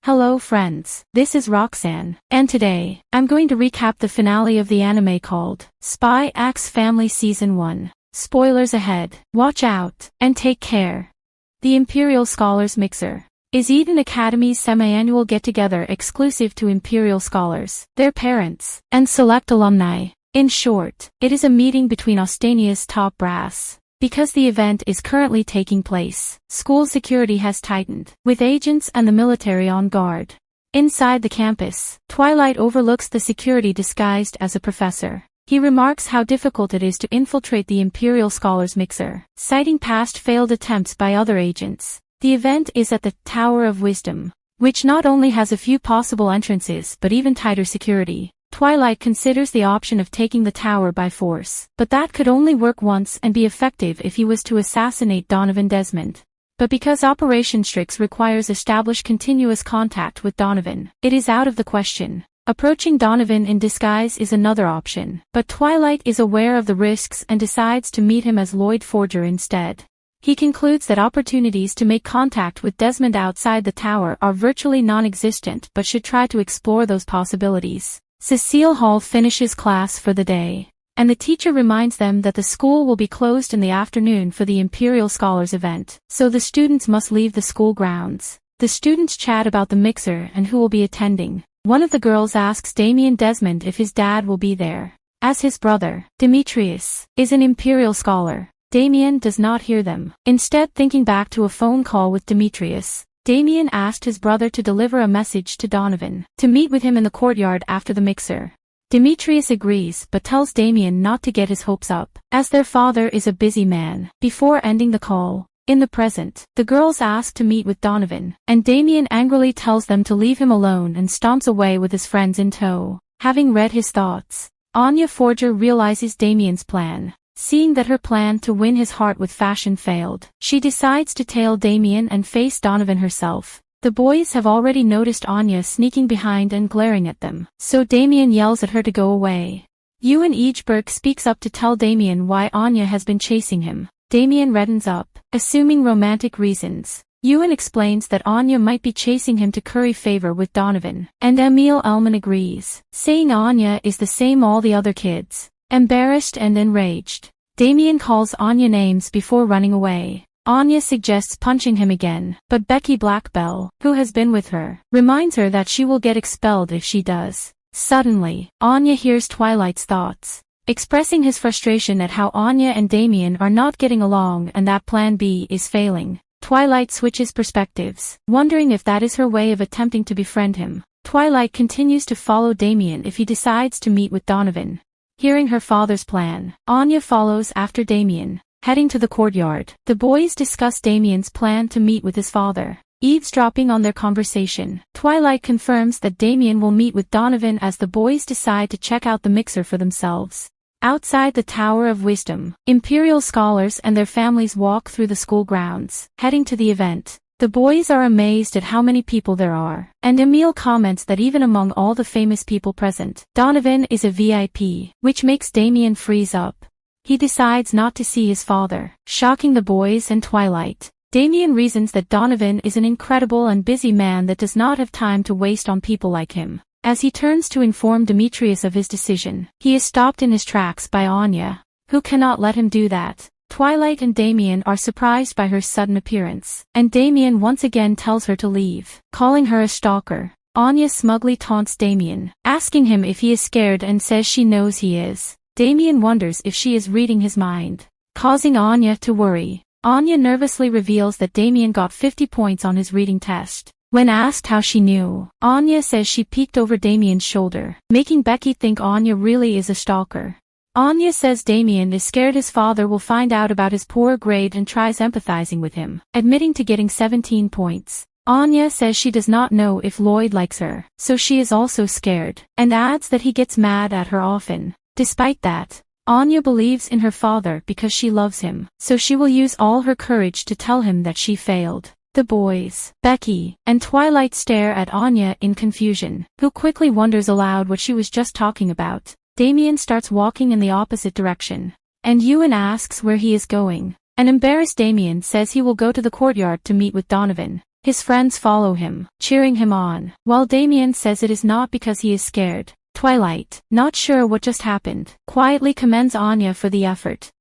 Hello friends, this is Roxanne, and today, I'm going to recap the finale of the anime called Spy X Family Season 1. Spoilers ahead, watch out, and take care. The Imperial Scholars Mixer is Eden Academy's semi-annual get-together exclusive to Imperial Scholars, their parents, and select alumni. In short, it is a meeting between Austania's top brass. Because the event is currently taking place, school security has tightened, with agents and the military on guard. Inside the campus, Twilight overlooks the security disguised as a professor. He remarks how difficult it is to infiltrate the Imperial Scholars Mixer, citing past failed attempts by other agents. The event is at the Tower of Wisdom, which not only has a few possible entrances but even tighter security. Twilight considers the option of taking the tower by force, but that could only work once and be effective if he was to assassinate Donovan Desmond. But because Operation Strix requires established continuous contact with Donovan, it is out of the question. Approaching Donovan in disguise is another option, but Twilight is aware of the risks and decides to meet him as Lloyd Forger instead. He concludes that opportunities to make contact with Desmond outside the tower are virtually non-existent but should try to explore those possibilities. Cecile Hall finishes class for the day, and the teacher reminds them that the school will be closed in the afternoon for the Imperial Scholars event, so the students must leave the school grounds. The students chat about the mixer and who will be attending. One of the girls asks Damien Desmond if his dad will be there, as his brother, Demetrius, is an Imperial Scholar. Damien does not hear them. Instead, thinking back to a phone call with Demetrius, Damien asked his brother to deliver a message to Donovan, to meet with him in the courtyard after the mixer. Demetrius agrees but tells Damien not to get his hopes up, as their father is a busy man. Before ending the call, in the present, the girls ask to meet with Donovan, and Damien angrily tells them to leave him alone and stomps away with his friends in tow. Having read his thoughts, Anya Forger realizes Damien's plan. Seeing that her plan to win his heart with fashion failed, she decides to tail Damien and face Donovan herself. The boys have already noticed Anya sneaking behind and glaring at them, so Damien yells at her to go away. Ewan Egeberg speaks up to tell Damien why Anya has been chasing him. Damien reddens up, assuming romantic reasons. Ewan explains that Anya might be chasing him to curry favor with Donovan, and Emil Elman agrees, saying Anya is the same all the other kids. Embarrassed and enraged, Damien calls Anya names before running away. Anya suggests punching him again, but Becky Blackbell, who has been with her, reminds her that she will get expelled if she does. Suddenly, Anya hears Twilight's thoughts, expressing his frustration at how Anya and Damien are not getting along and that Plan B is failing. Twilight switches perspectives, wondering if that is her way of attempting to befriend him. Twilight continues to follow Damien if he decides to meet with Donovan. Hearing her father's plan, Anya follows after Damien, heading to the courtyard. The boys discuss Damien's plan to meet with his father. Eavesdropping on their conversation, Twilight confirms that Damien will meet with Donovan as the boys decide to check out the mixer for themselves. Outside the Tower of Wisdom, Imperial Scholars and their families walk through the school grounds, heading to the event. The boys are amazed at how many people there are, and Emil comments that even among all the famous people present, Donovan is a VIP, which makes Damien freeze up. He decides not to see his father, shocking the boys and Twilight. Damien reasons that Donovan is an incredible and busy man that does not have time to waste on people like him. As he turns to inform Demetrius of his decision, he is stopped in his tracks by Anya, who cannot let him do that. Twilight and Damien are surprised by her sudden appearance, and Damien once again tells her to leave, calling her a stalker. Anya smugly taunts Damien, asking him if he is scared and says she knows he is. Damien wonders if she is reading his mind, causing Anya to worry. Anya nervously reveals that Damien got 50 points on his reading test. When asked how she knew, Anya says she peeked over Damien's shoulder, making Becky think Anya really is a stalker. Anya says Damien is scared his father will find out about his poor grade and tries empathizing with him, admitting to getting 17 points. Anya says she does not know if Lloyd likes her, so she is also scared, and adds that he gets mad at her often. Despite that, Anya believes in her father because she loves him, so she will use all her courage to tell him that she failed. The boys, Becky, and Twilight stare at Anya in confusion, who quickly wonders aloud what she was just talking about. Damien starts walking in the opposite direction, and Ewan asks where he is going. An embarrassed Damien says he will go to the courtyard to meet with Donovan. His friends follow him, cheering him on, while Damien says it is not because he is scared. Twilight, not sure what just happened, quietly commends Anya for the effort.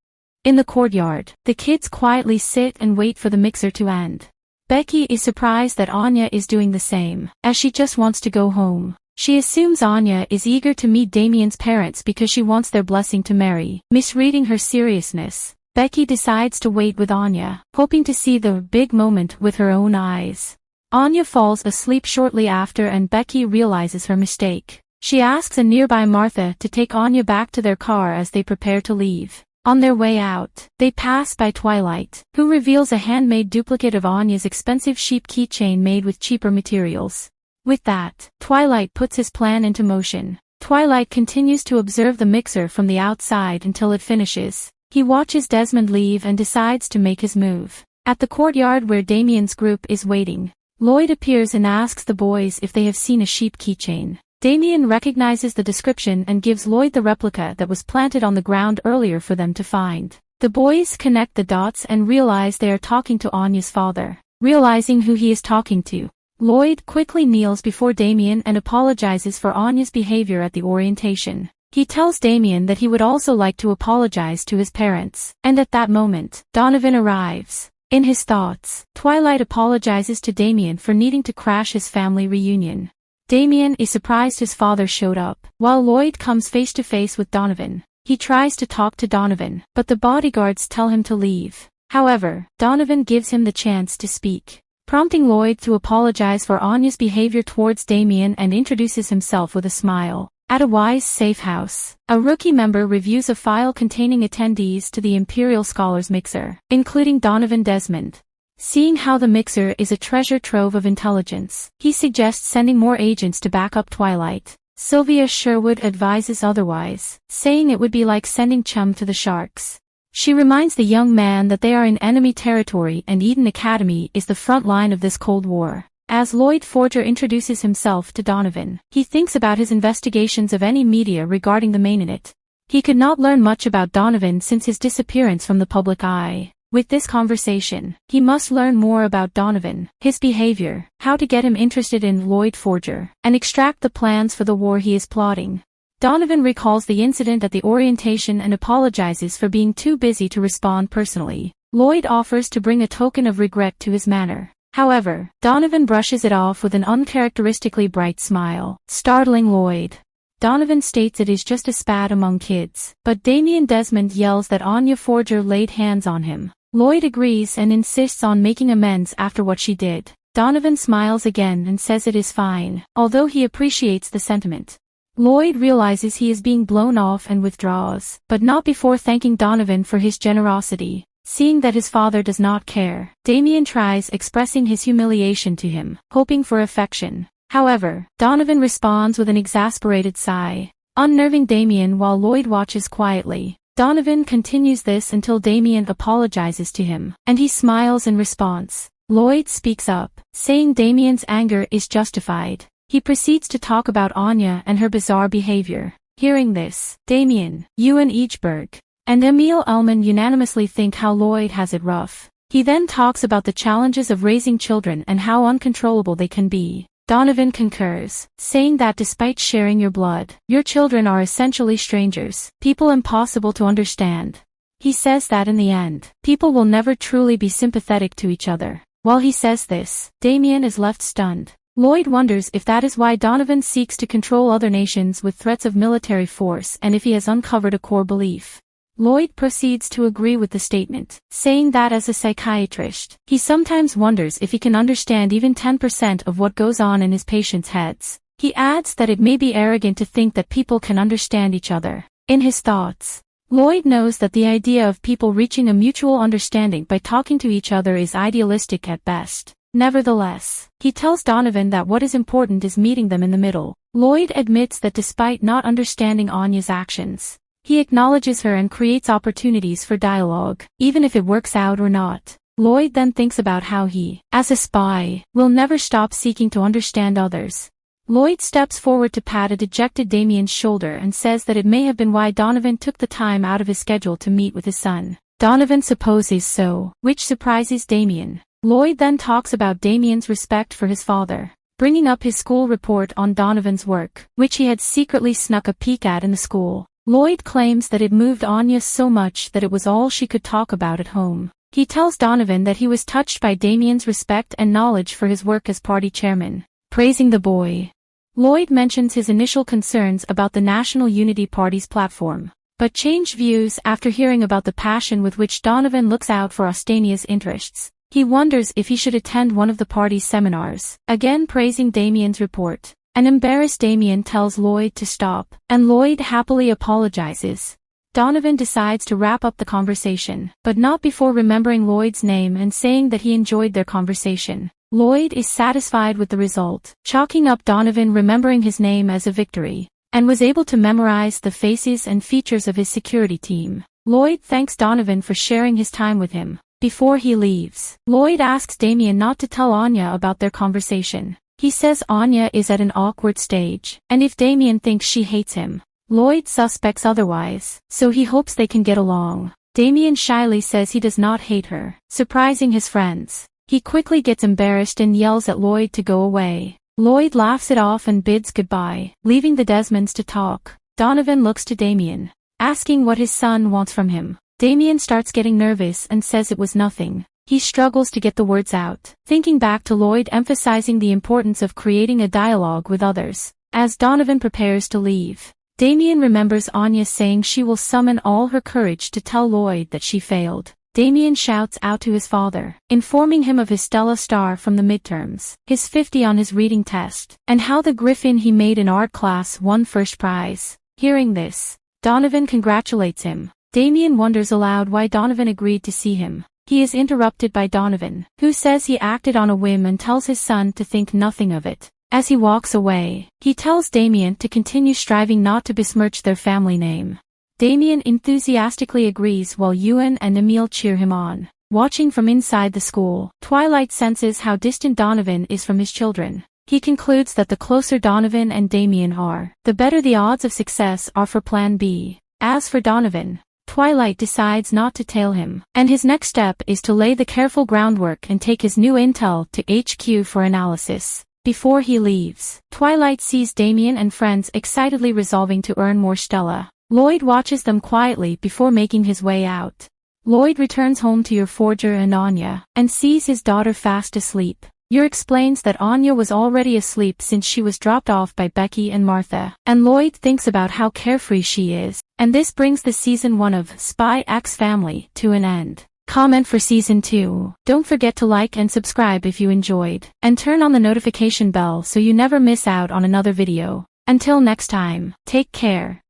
In the courtyard, the kids quietly sit and wait for the mixer to end. Becky is surprised that Anya is doing the same, as she just wants to go home. She assumes Anya is eager to meet Damien's parents because she wants their blessing to marry. Misreading her seriousness, Becky decides to wait with Anya, hoping to see the big moment with her own eyes. Anya falls asleep shortly after and Becky realizes her mistake. She asks a nearby Martha to take Anya back to their car as they prepare to leave. On their way out, they pass by Twilight, who reveals a handmade duplicate of Anya's expensive sheep keychain made with cheaper materials. With that, Twilight puts his plan into motion. Twilight continues to observe the mixer from the outside until it finishes. He watches Desmond leave and decides to make his move. At the courtyard where Damien's group is waiting, Lloyd appears and asks the boys if they have seen a sheep keychain. Damien recognizes the description and gives Lloyd the replica that was planted on the ground earlier for them to find. The boys connect the dots and realize they are talking to Anya's father. Realizing who he is talking to, Lloyd quickly kneels before Damien and apologizes for Anya's behavior at the orientation. He tells Damien that he would also like to apologize to his parents. And at that moment, Donovan arrives. In his thoughts, Twilight apologizes to Damien for needing to crash his family reunion. Damien is surprised his father showed up, while Lloyd comes face to face with Donovan. He tries to talk to Donovan, but the bodyguards tell him to leave. However, Donovan gives him the chance to speak, prompting Lloyd to apologize for Anya's behavior towards Damien and introduces himself with a smile. At a Wise safe house, a rookie member reviews a file containing attendees to the Imperial Scholars Mixer, including Donovan Desmond. Seeing how the mixer is a treasure trove of intelligence, he suggests sending more agents to back up Twilight. Sylvia Sherwood advises otherwise, saying it would be like sending Chum to the Sharks. She reminds the young man that they are in enemy territory and Eden Academy is the front line of this Cold War. As Lloyd Forger introduces himself to Donovan, he thinks about his investigations of any media regarding the Maininit. He could not learn much about Donovan since his disappearance from the public eye. With this conversation, he must learn more about Donovan, his behavior, how to get him interested in Lloyd Forger, and extract the plans for the war he is plotting. Donovan recalls the incident at the orientation and apologizes for being too busy to respond personally. Lloyd offers to bring a token of regret to his manner. However, Donovan brushes it off with an uncharacteristically bright smile, startling Lloyd. Donovan states it is just a spat among kids, but Damien Desmond yells that Anya Forger laid hands on him. Lloyd agrees and insists on making amends after what she did. Donovan smiles again and says it is fine, although he appreciates the sentiment. Lloyd realizes he is being blown off and withdraws, but not before thanking Donovan for his generosity. Seeing that his father does not care, Damien tries expressing his humiliation to him, hoping for affection. However, Donovan responds with an exasperated sigh, unnerving Damien while Lloyd watches quietly. Donovan continues this until Damien apologizes to him, and he smiles in response. Lloyd speaks up, saying Damien's anger is justified. He proceeds to talk about Anya and her bizarre behavior. Hearing this, Damien, Ewan Eachberg, and Emil Ullman unanimously think how Lloyd has it rough. He then talks about the challenges of raising children and how uncontrollable they can be. Donovan concurs, saying that despite sharing your blood, your children are essentially strangers, people impossible to understand. He says that in the end, people will never truly be sympathetic to each other. While he says this, Damien is left stunned. Lloyd wonders if that is why Donovan seeks to control other nations with threats of military force and if he has uncovered a core belief. Lloyd proceeds to agree with the statement, saying that as a psychiatrist, he sometimes wonders if he can understand even 10% of what goes on in his patients' heads. He adds that it may be arrogant to think that people can understand each other. In his thoughts, Lloyd knows that the idea of people reaching a mutual understanding by talking to each other is idealistic at best. Nevertheless, he tells Donovan that what is important is meeting them in the middle. Lloyd admits that despite not understanding Anya's actions, he acknowledges her and creates opportunities for dialogue, even if it works out or not. Lloyd then thinks about how he, as a spy, will never stop seeking to understand others. Lloyd steps forward to pat a dejected Damien's shoulder and says that it may have been why Donovan took the time out of his schedule to meet with his son. Donovan supposes so, which surprises Damien. Lloyd then talks about Damien's respect for his father, bringing up his school report on Donovan's work, which he had secretly snuck a peek at in the school. Lloyd claims that it moved Anya so much that it was all she could talk about at home. He tells Donovan that he was touched by Damien's respect and knowledge for his work as party chairman, praising the boy. Lloyd mentions his initial concerns about the National Unity Party's platform, but changed views after hearing about the passion with which Donovan looks out for Austania's interests. He wonders if he should attend one of the party's seminars, again praising Damien's report. An embarrassed Damien tells Lloyd to stop, and Lloyd happily apologizes. Donovan decides to wrap up the conversation, but not before remembering Lloyd's name and saying that he enjoyed their conversation. Lloyd is satisfied with the result, chalking up Donovan remembering his name as a victory, and was able to memorize the faces and features of his security team. Lloyd thanks Donovan for sharing his time with him. Before he leaves, Lloyd asks Damien not to tell Anya about their conversation. He says Anya is at an awkward stage, and if Damien thinks she hates him, Lloyd suspects otherwise, so he hopes they can get along. Damien shyly says he does not hate her, surprising his friends. He quickly gets embarrassed and yells at Lloyd to go away. Lloyd laughs it off and bids goodbye, leaving the Desmonds to talk. Donovan looks to Damien, asking what his son wants from him. Damien starts getting nervous and says it was nothing. He struggles to get the words out, thinking back to Lloyd emphasizing the importance of creating a dialogue with others. As Donovan prepares to leave, Damien remembers Anya saying she will summon all her courage to tell Lloyd that she failed. Damien shouts out to his father, informing him of his stellar star from the midterms, his 50 on his reading test, and how the griffin he made in art class won first prize. Hearing this, Donovan congratulates him. Damien wonders aloud why Donovan agreed to see him. He is interrupted by Donovan, who says he acted on a whim and tells his son to think nothing of it. As he walks away, he tells Damien to continue striving not to besmirch their family name. Damien enthusiastically agrees while Ewan and Emil cheer him on. Watching from inside the school, Twilight senses how distant Donovan is from his children. He concludes that the closer Donovan and Damien are, the better the odds of success are for Plan B. As for Donovan, Twilight decides not to tail him, and his next step is to lay the careful groundwork and take his new intel to HQ for analysis. Before he leaves, Twilight sees Damien and friends excitedly resolving to earn more Stella. Lloyd watches them quietly before making his way out. Lloyd returns home to Ur Forger and Anya, and sees his daughter fast asleep. Ur explains that Anya was already asleep since she was dropped off by Becky and Martha, and Lloyd thinks about how carefree she is, and this brings the Season 1 of Spy X Family to an end. Comment for Season 2. Don't forget to like and subscribe if you enjoyed, and turn on the notification bell so you never miss out on another video. Until next time, take care.